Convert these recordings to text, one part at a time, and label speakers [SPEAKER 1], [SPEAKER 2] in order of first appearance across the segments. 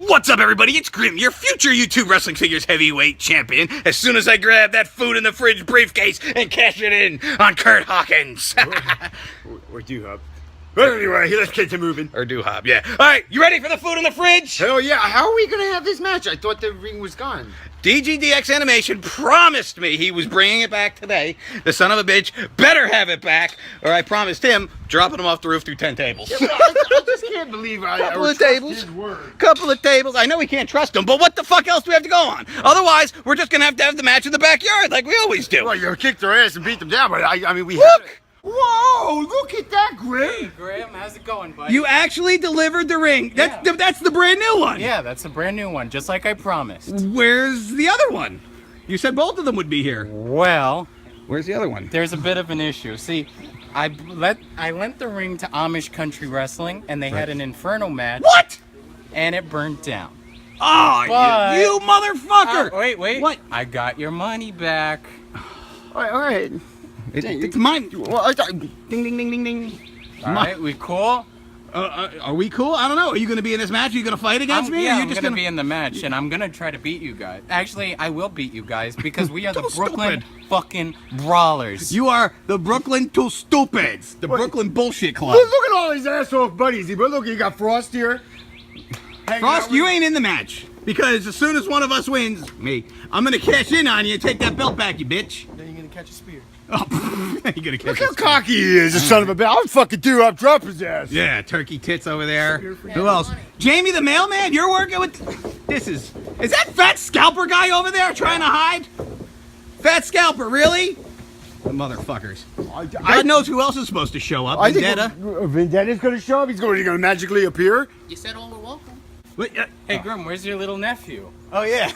[SPEAKER 1] What's up, everybody? It's Grim, your future YouTube Wrestling Figures heavyweight champion, as soon as I grab that food in the fridge briefcase and cash it in on Kurt Hawkins.
[SPEAKER 2] Or do-hop. But anyway, let's get to moving.
[SPEAKER 1] Or do-hop, yeah. All right, you ready for the food in the fridge?
[SPEAKER 2] Hell yeah. How are we going to have this match? I thought the ring was gone.
[SPEAKER 1] DGDX Animation promised me he was bringing it back today. The son of a bitch better have it back, or I promised him dropping him off the roof through 10 tables.
[SPEAKER 2] Yeah, I just can't believe I
[SPEAKER 1] Couple of
[SPEAKER 2] trust
[SPEAKER 1] tables.
[SPEAKER 2] his word.
[SPEAKER 1] Couple of tables. I know we can't trust him, but what the fuck else do we have to go on? Otherwise, we're just gonna have to have the match in the backyard like we always do.
[SPEAKER 2] Well, you kicked their ass and beat them down, but I mean, we have
[SPEAKER 1] Look!
[SPEAKER 2] it. Whoa, look at that, Grim.
[SPEAKER 3] Hey, Graham, how's it going, buddy?
[SPEAKER 1] You actually delivered the ring. That's the brand new one.
[SPEAKER 3] Yeah, that's a brand new one, just like I promised.
[SPEAKER 1] Where's the other one? You said both of them would be here.
[SPEAKER 3] Well,
[SPEAKER 1] Where's the other one?
[SPEAKER 3] there's a bit of an issue. See, I lent the ring to Amish Country Wrestling, and they had an Inferno match.
[SPEAKER 1] What?
[SPEAKER 3] And it burnt down.
[SPEAKER 1] Oh,
[SPEAKER 3] But-
[SPEAKER 1] you motherfucker!
[SPEAKER 3] Wait.
[SPEAKER 1] What?
[SPEAKER 3] I got your money back.
[SPEAKER 2] All right.
[SPEAKER 1] It's mine.
[SPEAKER 2] Well,
[SPEAKER 1] Ding, ding, ding, ding, ding.
[SPEAKER 3] All right, we cool?
[SPEAKER 1] Are we cool? I don't know. Are you going to be in this match? Are you going to fight against me?
[SPEAKER 3] Yeah,
[SPEAKER 1] or are you
[SPEAKER 3] I'm
[SPEAKER 1] just
[SPEAKER 3] gonna be in the match, and I'm gonna try to beat you guys. Actually, I will beat you guys because we are the Brooklyn fucking Brawlers.
[SPEAKER 1] You are the Brooklyn Two Stupids. The Brooklyn Bullshit Club.
[SPEAKER 2] look at all these asshole buddies. But look, you got Frost here.
[SPEAKER 1] Frost, you ain't in the match. Because as soon as one of us wins, me, I'm going to cash in on you and take that belt back, you bitch.
[SPEAKER 3] Then you're gonna catch a spear.
[SPEAKER 1] Oh, you're going to catch
[SPEAKER 2] Look how
[SPEAKER 1] us.
[SPEAKER 2] cocky he is, the son of a bitch. I'll fucking do-hop, drop his ass.
[SPEAKER 1] Yeah, turkey tits over there. Who else? Jamie the mailman, you're working with... Is that fat scalper guy over there trying to hide? Fat scalper, really? The motherfuckers. God knows who else is supposed to show up.
[SPEAKER 2] I think
[SPEAKER 1] Vendetta.
[SPEAKER 2] Vendetta's going to show up. He's going to magically appear.
[SPEAKER 3] You said all were welcome.
[SPEAKER 1] Wait,
[SPEAKER 3] Hey, Grim, where's your little nephew?
[SPEAKER 1] oh, yeah.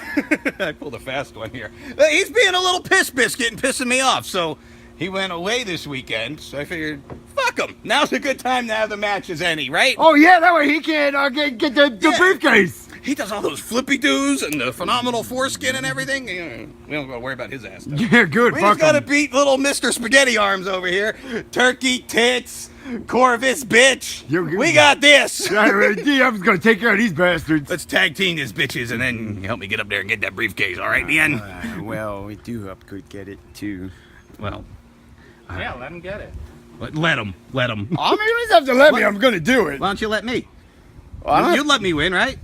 [SPEAKER 1] I pulled a fast one here. He's being a little piss biscuit and pissing me off, so he went away this weekend, so I figured, fuck him. Now's a good time to have the match as any, right?
[SPEAKER 2] Oh, yeah, that way he can get the
[SPEAKER 1] Yeah.
[SPEAKER 2] briefcase.
[SPEAKER 1] He does all those flippy doos and the phenomenal foreskin and everything. You know, we don't gotta worry about his ass. Though.
[SPEAKER 2] Yeah, good.
[SPEAKER 1] We
[SPEAKER 2] Fuck
[SPEAKER 1] just gotta
[SPEAKER 2] him.
[SPEAKER 1] beat little Mr. Spaghetti Arms over here. Turkey tits, Corvus bitch. We got this.
[SPEAKER 2] I was going to take care of these bastards.
[SPEAKER 1] Let's tag team these bitches and then help me get up there and get that briefcase. All right, Ian?
[SPEAKER 2] Well, we do-hop could get it, too.
[SPEAKER 1] Well,
[SPEAKER 3] Yeah, let him get it.
[SPEAKER 1] let him.
[SPEAKER 2] I mean, you just have to let me. I'm going to do it.
[SPEAKER 1] Why don't you let me?
[SPEAKER 2] Well,
[SPEAKER 1] You let me win, right?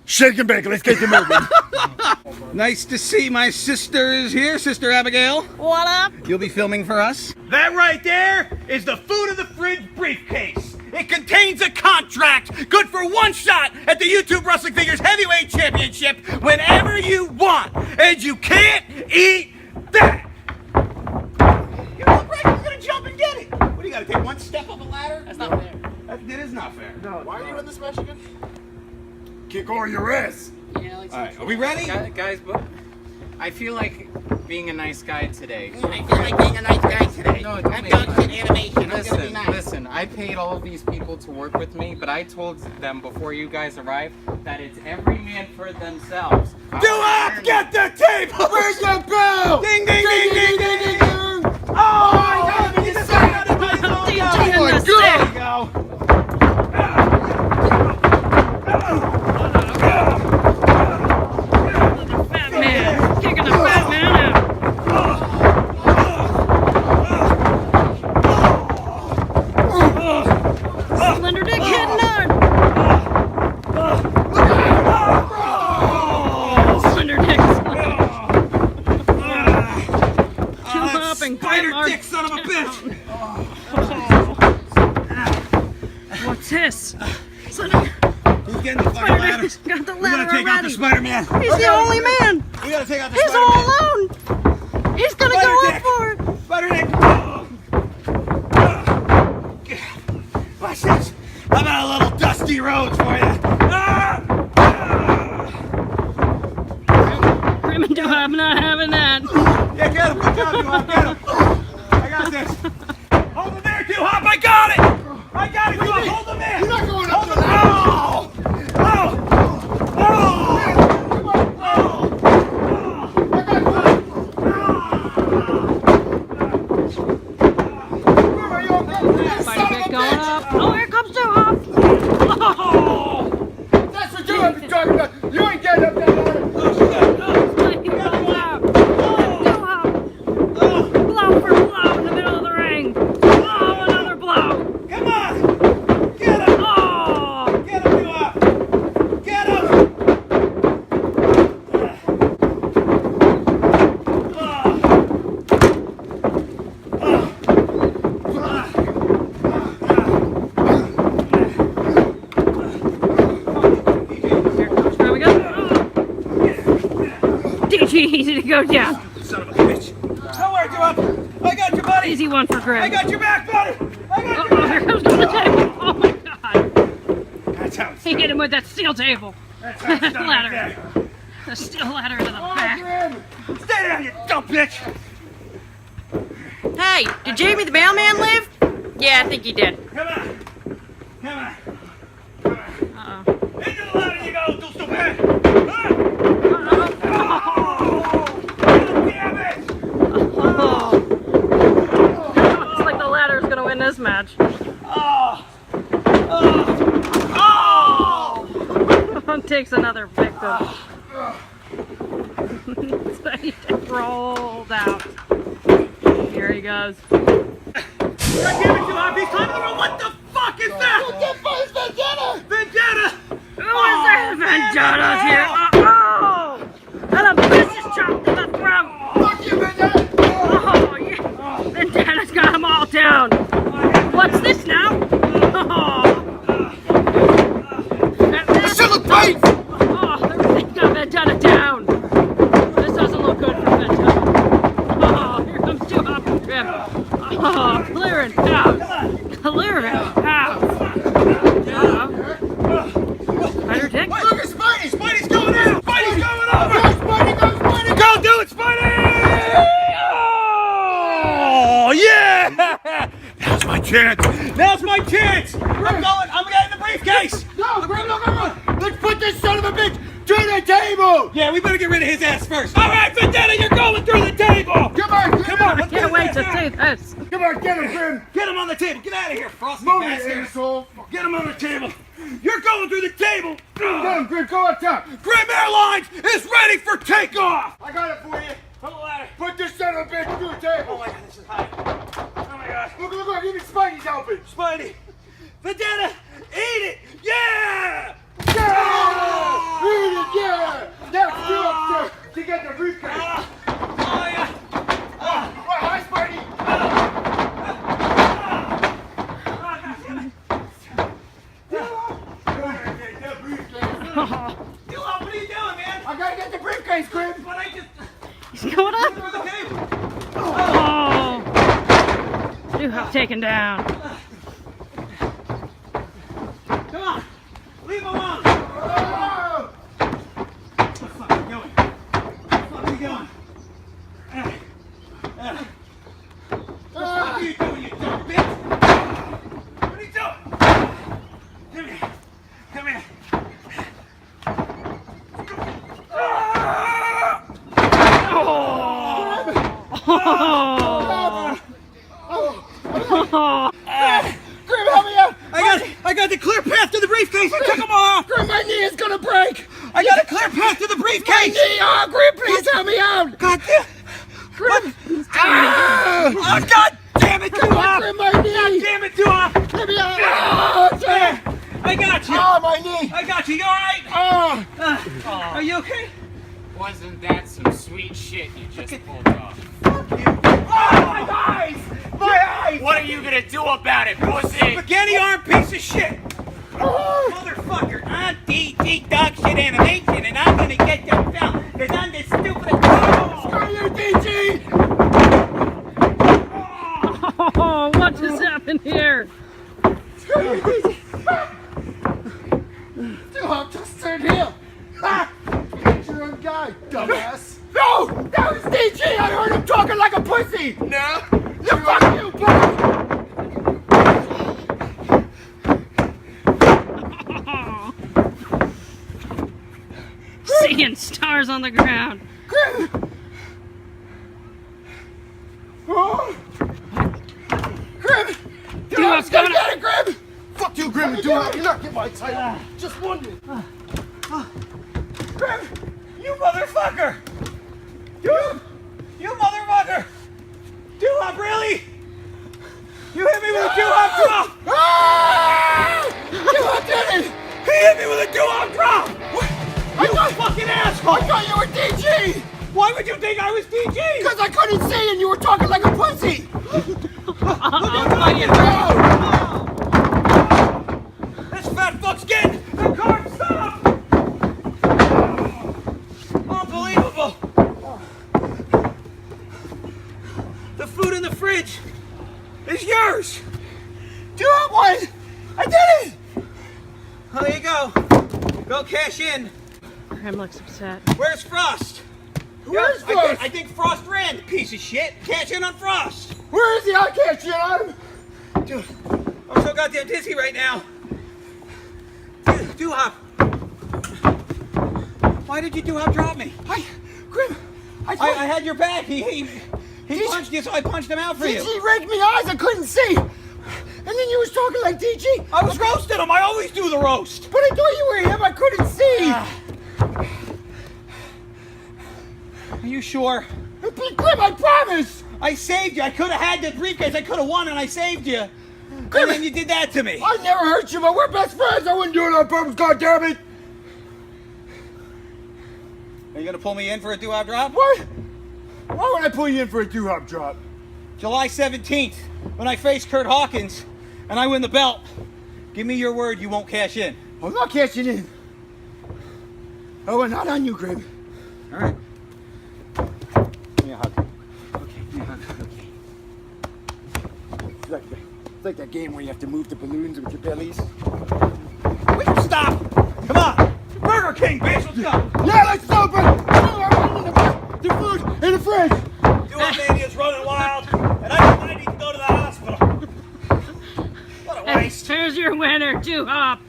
[SPEAKER 2] Shake and bake. Let's get to moving.
[SPEAKER 1] Nice to see my sisters here, Sister Abigail.
[SPEAKER 4] What up?
[SPEAKER 1] You'll be filming for us? That right there is the food in the fridge briefcase. It contains a contract good for one shot at the YouTube Wrestling Figures Heavyweight Championship whenever you want. And you can't eat that. You look like you're going to jump and get it. What do you got to take one step up a ladder?
[SPEAKER 4] That's not fair.
[SPEAKER 1] That is not fair.
[SPEAKER 2] Why are you in this match again? Kick all your ass.
[SPEAKER 4] Yeah, like
[SPEAKER 1] All right, are we ready?
[SPEAKER 3] Guys, but I feel like being a nice guy today.
[SPEAKER 4] I feel like being a nice guy today.
[SPEAKER 3] No,
[SPEAKER 4] I'm
[SPEAKER 3] don't make
[SPEAKER 4] done
[SPEAKER 3] fun.
[SPEAKER 4] with animation. I'm gonna be
[SPEAKER 3] Listen,
[SPEAKER 4] nice.
[SPEAKER 3] listen, I paid all of these people to work with me, but I told them before you guys arrived that it's every man for themselves.
[SPEAKER 1] Do up! Get the table!
[SPEAKER 2] Where's the bell?
[SPEAKER 1] Ding, ding, ding, ding, ding, ding, ding! Oh, my God! Get the sign out of my phone!
[SPEAKER 4] Oh my
[SPEAKER 1] There you go.
[SPEAKER 4] Fat man. Kicking the fat man out. Slender dick hitting on. Slender dick. Jump up and
[SPEAKER 1] Spider
[SPEAKER 4] grab our
[SPEAKER 1] dick, son of a bitch!
[SPEAKER 4] What's this? Slender
[SPEAKER 1] He's getting the fucking ladder.
[SPEAKER 4] dick's got the
[SPEAKER 1] We gotta
[SPEAKER 4] ladder
[SPEAKER 1] take out the
[SPEAKER 4] already.
[SPEAKER 1] Spider-Man.
[SPEAKER 4] He's the only man.
[SPEAKER 1] We gotta take out the
[SPEAKER 4] He's
[SPEAKER 1] Spider-Man.
[SPEAKER 4] all alone. He's gonna
[SPEAKER 1] Spider
[SPEAKER 4] go up
[SPEAKER 1] dick.
[SPEAKER 4] for it.
[SPEAKER 1] Spider-Man. Watch this. How about a little Dusty Rhodes for you?
[SPEAKER 4] Grim and Dog, I'm not having that.
[SPEAKER 1] Yeah, get him. Good job, Duhop. Get him. I got this. Hold him there, Duhop. I got it. I got it, Duhop. Hold him there.
[SPEAKER 2] You're not going up to the
[SPEAKER 4] Spider dick going up. Oh, here comes Dog. Oh!
[SPEAKER 2] That's for doing
[SPEAKER 4] easy to go down.
[SPEAKER 1] Son of a bitch. Don't worry, Joe. I got you, buddy.
[SPEAKER 4] Easy one for Grim.
[SPEAKER 1] I got your back, buddy. I got your
[SPEAKER 4] Oh, here
[SPEAKER 1] back.
[SPEAKER 4] comes the table. Oh my god.
[SPEAKER 1] That's how it's
[SPEAKER 4] He
[SPEAKER 1] done.
[SPEAKER 4] hit him with that steel table.
[SPEAKER 1] That's how it's done right
[SPEAKER 4] Ladder.
[SPEAKER 1] there.
[SPEAKER 4] The steel ladder to the back.
[SPEAKER 1] Stay down, you dumb bitch.
[SPEAKER 5] Hey, did Jamie the mailman live? Yeah, I think he did.
[SPEAKER 1] Come on. Come on.
[SPEAKER 4] Uh-oh.
[SPEAKER 1] Into the ladder you go, do stupid. Ah! Damn it.
[SPEAKER 4] Looks like the ladder's gonna win this match.
[SPEAKER 1] Oh.
[SPEAKER 4] Takes another victim. So he just rolled out. Here he goes.
[SPEAKER 1] God damn it, you He's climbing the room. What the fuck is that? What the fuck is Vendetta? Vendetta.
[SPEAKER 4] Who is that? Vendetta's here. Oh! And a vicious chop to the throat.
[SPEAKER 1] Fuck you, Vendetta.
[SPEAKER 4] Oh, yeah. Vendetta's got them all down. What's this now? Oh.
[SPEAKER 1] Still look great.
[SPEAKER 4] Oh, everything's got Vendetta down. This doesn't look good for Vendetta. Oh, here comes two hop and trip. Oh, clearing house. Clearing house. Spider Dick?
[SPEAKER 1] Look at Spidey. Spidey's going in. Spidey's going over. Go, Spidey. Go, Spidey. Go do it, Spidey. Oh, yeah. Now's my chance. Now's my chance. I'm getting the briefcase.
[SPEAKER 2] No, Grim, no. Let's put this son of a bitch to the table.
[SPEAKER 1] Yeah, we better get rid of his ass first. All right, Vendetta, you're going through the table.
[SPEAKER 2] Come on,
[SPEAKER 1] Come on, let's
[SPEAKER 4] Can't
[SPEAKER 1] get
[SPEAKER 4] wait
[SPEAKER 1] his
[SPEAKER 4] to
[SPEAKER 1] ass
[SPEAKER 4] see
[SPEAKER 1] out.
[SPEAKER 4] this.
[SPEAKER 2] Come on, get him, Grim.
[SPEAKER 1] Get him on the table. Get out of here, frosty
[SPEAKER 2] Move it,
[SPEAKER 1] bastard.
[SPEAKER 2] asshole.
[SPEAKER 1] Get him on the table. You're going through the table.
[SPEAKER 2] Come on, Grim, go up top.
[SPEAKER 1] Grim Airlines is ready for takeoff.
[SPEAKER 2] I got it for you.
[SPEAKER 1] Pull the ladder.
[SPEAKER 2] Put this son of a bitch to the table.
[SPEAKER 1] Oh my God, this is high. Oh my God.
[SPEAKER 2] Look, even Spidey's helping.
[SPEAKER 1] Spidey. Vendetta, eat it. Yeah.
[SPEAKER 2] Yeah! Eat it, yeah! Now still up to get the briefcase.
[SPEAKER 1] Oh yeah.
[SPEAKER 2] Oh, hi, Spidey. That briefcase.
[SPEAKER 1] What are you doing, man?
[SPEAKER 2] I gotta get the briefcase, Grim.
[SPEAKER 1] But I just
[SPEAKER 4] He's going up.
[SPEAKER 1] through the table.
[SPEAKER 4] Oh. Two-hop taken down.
[SPEAKER 1] Come on. Leave him alone.
[SPEAKER 2] Oh!
[SPEAKER 1] What the fuck are you doing? What the fuck are you doing? What are you doing, you dumb bitch? What are you doing? Come here. Come here.
[SPEAKER 2] Grim, help me out!
[SPEAKER 1] I got the clear path to the briefcase. I took them all off.
[SPEAKER 2] Grim, my knee is gonna break!
[SPEAKER 1] I got a clear path to the
[SPEAKER 2] My
[SPEAKER 1] briefcase.
[SPEAKER 2] knee! Oh, Grim, please help me out!
[SPEAKER 1] God damn.
[SPEAKER 2] Grim!
[SPEAKER 1] Oh, God damn it, Duhop.
[SPEAKER 2] Grim, my knee!
[SPEAKER 1] Damn it, Duhop.
[SPEAKER 2] Let me out! Oh,
[SPEAKER 1] There. I got you.
[SPEAKER 2] oh, my knee!
[SPEAKER 1] I got you. You all right?
[SPEAKER 2] Oh!
[SPEAKER 1] Are you okay?
[SPEAKER 3] Wasn't that some sweet shit you just pulled off?
[SPEAKER 1] Oh, my eyes. My eyes.
[SPEAKER 3] What are you gonna do about it, pussy?
[SPEAKER 1] Spaghetti arm piece of shit. Motherfucker, I'm DG dog shit animation and I'm gonna get them down because I'm this stupid.
[SPEAKER 2] Screw you, DG!
[SPEAKER 4] Oh, what just happened here?
[SPEAKER 2] Screw you, DG! Dude, just turn heel! Ah! Get your own guy, dumbass! No! That was DG! I heard him talking like a pussy! No! You fuck you, bitch!
[SPEAKER 4] Seeing stars on the ground.
[SPEAKER 2] Grim! Oh! Grim!
[SPEAKER 4] Duhop's
[SPEAKER 2] Gonna
[SPEAKER 4] coming.
[SPEAKER 2] get it, Grim! Fuck you, Grim and Duhop! You're not getting my title! Just wondering!
[SPEAKER 1] Grim, you motherfucker. You motherfucker. Duhop, really? You hit me with a Duhop drop.
[SPEAKER 2] Ah! Duhop did it!
[SPEAKER 1] He hit me with a Duhop drop. You fucking asshole.
[SPEAKER 2] I thought you were DG!
[SPEAKER 1] Why would you think I was DG?
[SPEAKER 2] Because I couldn't see and you were talking like a pussy!
[SPEAKER 1] This fat fuck's getting the car stopped! Unbelievable!
[SPEAKER 2] got it! I did it!
[SPEAKER 1] Well, there you go. Go cash in.
[SPEAKER 4] Grim looks upset.
[SPEAKER 1] Where's Frost?
[SPEAKER 2] Where's
[SPEAKER 1] I
[SPEAKER 2] Frost?
[SPEAKER 1] think Frost ran, piece of shit. Cash in on Frost.
[SPEAKER 2] Where is he? I can't shit on him.
[SPEAKER 1] Dude, I'm so goddamn dizzy right now. Doo-Hop. Why did you Doo-Hop drop me?
[SPEAKER 2] Grim,
[SPEAKER 1] I had your back. He punched you, so I punched him out for you.
[SPEAKER 2] DG raked me eyes, I couldn't see. And then you was talking like DG.
[SPEAKER 1] I was roasting him. I always do the roast.
[SPEAKER 2] But I thought you were him, I couldn't see.
[SPEAKER 1] Are you sure?
[SPEAKER 2] Grim, I promise.
[SPEAKER 1] I saved you. I could have had the briefcase. I could have won, and I saved you.
[SPEAKER 2] Grim,
[SPEAKER 1] And then you did that to me.
[SPEAKER 2] I never hurt you, but we're best friends. I wouldn't do it on purpose, goddammit.
[SPEAKER 1] Are you gonna pull me in for a Doo-Hop drop?
[SPEAKER 2] What? Why would I pull you in for a Doo-Hop drop?
[SPEAKER 1] July 17th, when I face Kurt Hawkins, and I win the belt. Give me your word you won't cash in.
[SPEAKER 2] I'm not cashing in. Oh, and not on you, Grim.
[SPEAKER 1] All right. Give me a hug. Okay, give me a hug. Okay.
[SPEAKER 2] It's like that game where you have to move the balloons with your bellies.
[SPEAKER 1] Will you stop? Come on. Burger King, bitch. Let's go.
[SPEAKER 2] Yeah, let's go, bro. The food in the fridge.
[SPEAKER 1] Doo-Hop Mania's running wild, and I need to go to the hospital. What a waste.
[SPEAKER 4] Here's your winner, Doo-Hop.